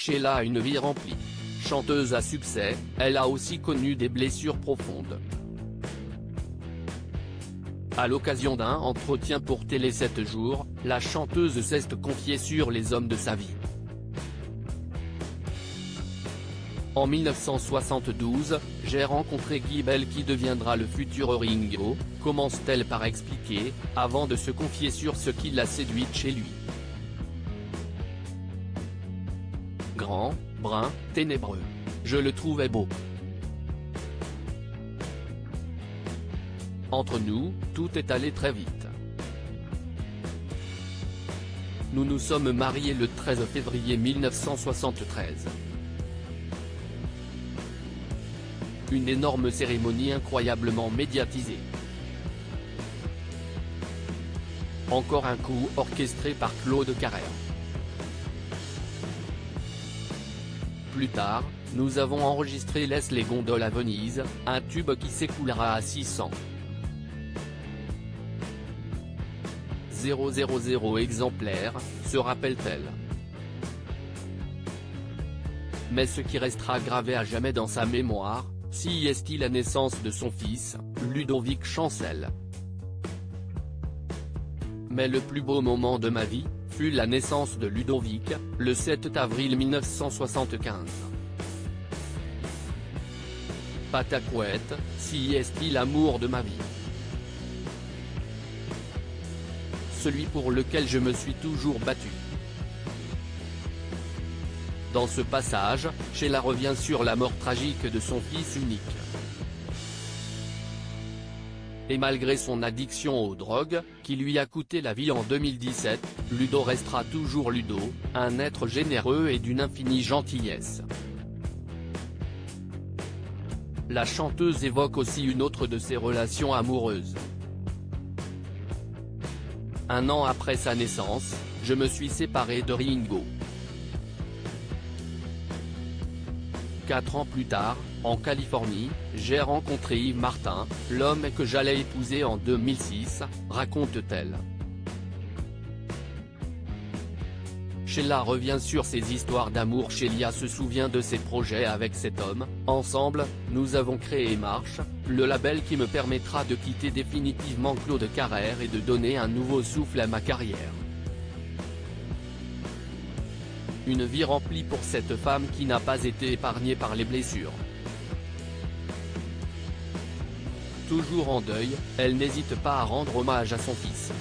Sheila a une vie remplie. Chanteuse à succès, elle a aussi connu des blessures profondes. À l'occasion d'un entretien pour Télé 7 jours, la chanteuse s'est confiée sur les hommes de sa vie. En 1972, j'ai rencontré Guy Bell qui deviendra le futur Ringo, commence-t-elle par expliquer, avant de se confier sur ce qui l'a séduite chez lui. Grand, brun, ténébreux. Je le trouvais beau. Entre nous, tout est allé très vite. Nous nous sommes mariés le 13 février 1973. Une énorme cérémonie incroyablement médiatisée. Encore un coup orchestré par Claude Carrère. Plus tard, nous avons enregistré Laisse les gondoles à Venise, un tube qui s'écoulera à 600 000 exemplaires, se rappelle-t-elle. Mais ce qui restera gravé à jamais dans sa mémoire, c'est la naissance de son fils, Ludovic Chancel. Mais le plus beau moment de ma vie fut la naissance de Ludovic, le 7 avril 1975. Patacouette, c'est l'amour de ma vie. Celui pour lequel je me suis toujours battu. Dans ce passage, Sheila revient sur la mort tragique de son fils unique. Et malgré son addiction aux drogues, qui lui a coûté la vie en 2017, Ludo restera toujours Ludo, un être généreux et d'une infinie gentillesse. La chanteuse évoque aussi une autre de ses relations amoureuses. Un an après sa naissance, je me suis séparé de Ringo. 4 ans plus tard, en Californie, j'ai rencontré Yves Martin, l'homme que j'allais épouser en 2006, raconte-t-elle. Sheila revient sur ses histoires d'amour. Sheila se souvient de ses projets avec cet homme. Ensemble, nous avons créé Marche, le label qui me permettra de quitter définitivement Claude Carrère et de donner un nouveau souffle à ma carrière. Une vie remplie pour cette femme qui n'a pas été épargnée par les blessures. Toujours en deuil, elle n'hésite pas à rendre hommage à son fils.